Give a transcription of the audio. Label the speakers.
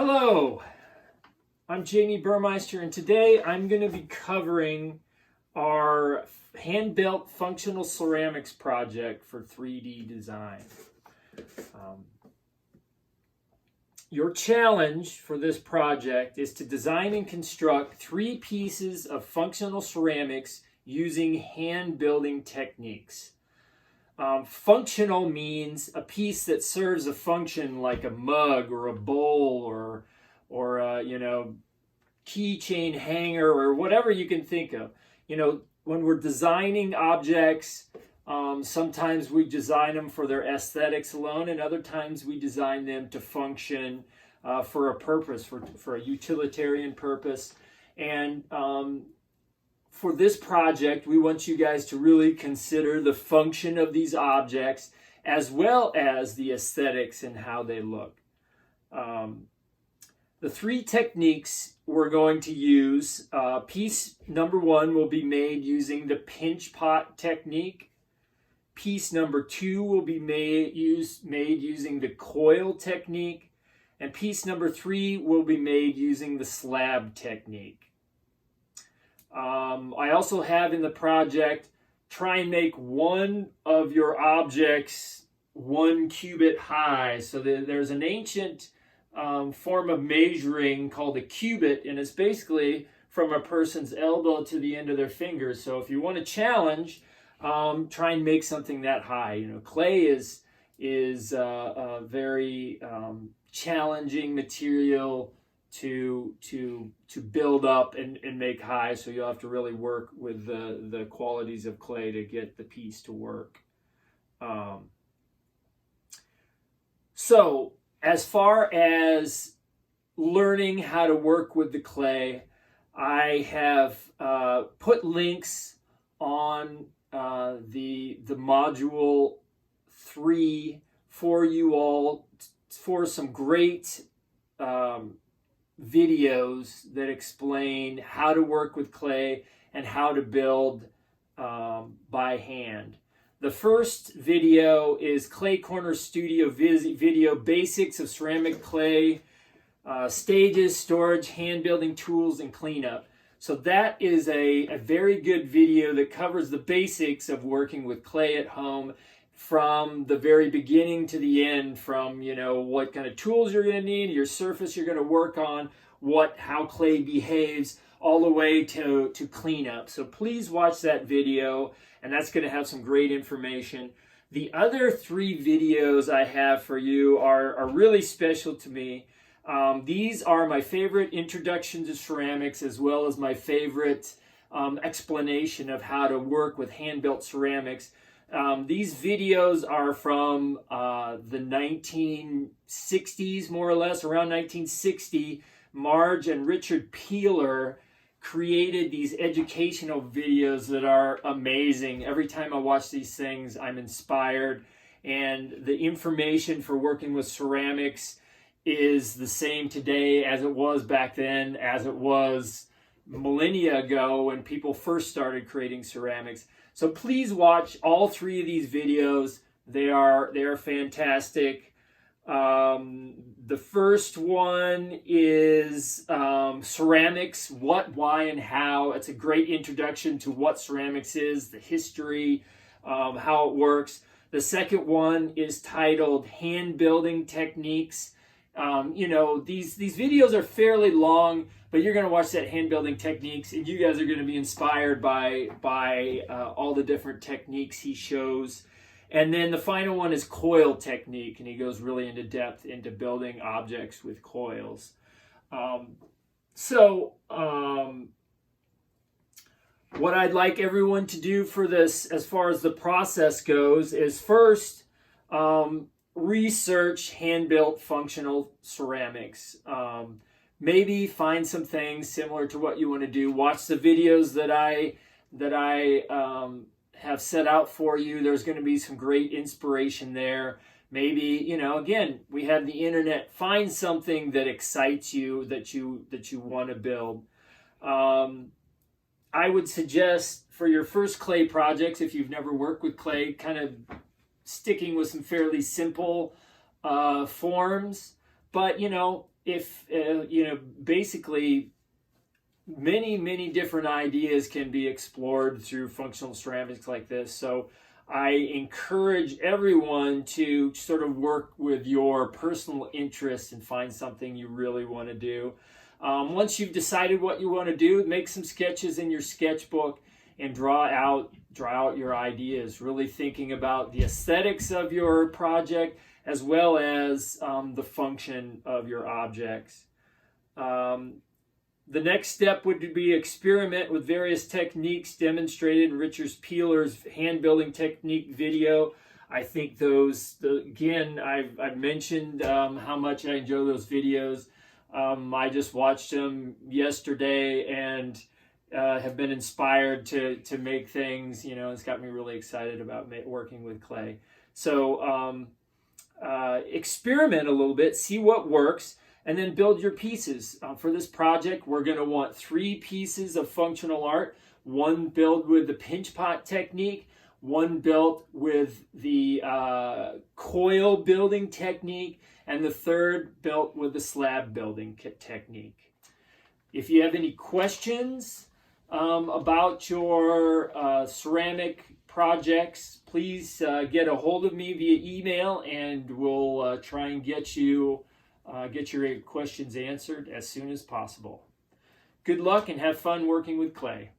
Speaker 1: Hello, I'm Jamie Burmeister, and today I'm going to be covering our hand-built functional ceramics project for 3D design. Your challenge for this project is to design and construct 3 pieces of functional ceramics using hand-building techniques. Functional means a piece that serves a function like a mug or a bowl or a, keychain hanger or whatever you can think of. When we're designing objects, sometimes we design them for their aesthetics alone, and other times we design them to function for a purpose, for a utilitarian purpose. And for this project, we want you guys to really consider the function of these objects as well as the aesthetics and how they look. The 3 techniques we're going to use, piece number 1 will be made using the pinch pot technique. Piece number 2 will be made using the coil technique. And piece number 3 will be made using the slab technique. I also have in the project, try and make one of your objects 1 cubit high. So there's an ancient form of measuring called a cubit, and it's basically from a person's elbow to the end of their fingers. So if you want a challenge, try and make something that high. Clay is a very challenging material to build up and make high, so you'll have to really work with the qualities of clay to get the piece to work. So as far as learning how to work with the clay, I have put links on the module 3 for you all for some great videos that explain how to work with clay and how to build by hand. The first video is Clay Corner Studio video basics of ceramic clay, stages, storage, hand building tools, and cleanup. So that is a very good video that covers the basics of working with clay at home, from the very beginning to the end, from what kind of tools you're going to need, your surface you're going to work on, how clay behaves, all the way to cleanup. So please watch that video, and that's going to have some great information. The other 3 videos I have for you are really special to me. These are my favorite introduction to ceramics, as well as my favorite explanation of how to work with hand-built ceramics. These videos are from the 1960s, more or less, around 1960. Marge and Richard Peeler created these educational videos that are amazing. Every time I watch these things, I'm inspired. And the information for working with ceramics is the same today as it was back then, as it was millennia ago when people first started creating ceramics. So please watch all 3 of these videos. They are fantastic. The first one is ceramics, what, why, and how. It's a great introduction to what ceramics is, the history, how it works. The second one is titled Hand Building Techniques. These videos are fairly long, but you're going to watch that hand building techniques, and you guys are going to be inspired by all the different techniques he shows. And then the final one is coil technique, and he goes really into depth into building objects with coils. What I'd like everyone to do for this, as far as the process goes, is first research hand-built functional ceramics. Maybe find some things similar to what you want to do. Watch the videos that I have set out for you. There's going to be some great inspiration there. Maybe, again, we have the internet. Find something that excites you, that you want to build. I would suggest for your first clay projects, if you've never worked with clay, kind of sticking with some fairly simple forms. But, if basically many different ideas can be explored through functional ceramics like this. So I encourage everyone to sort of work with your personal interests and find something you really want to do. Once you've decided what you want to do, make some sketches in your sketchbook and draw out your ideas, really thinking about the aesthetics of your project as well as the function of your objects. The next step would be experiment with various techniques demonstrated in Richard Peeler's hand building technique video. I think again, I've mentioned how much I enjoy those videos. I just watched them yesterday and have been inspired to make things. It's got me really excited about working with clay. So experiment a little bit, see what works, and then build your pieces. For this project, we're going to want 3 pieces of functional art. One built with the pinch pot technique, one built with the coil building technique, and the third built with the slab building technique. If you have any questions about your ceramic projects, please get a hold of me via email, and we'll try and get your questions answered as soon as possible. Good luck and have fun working with clay.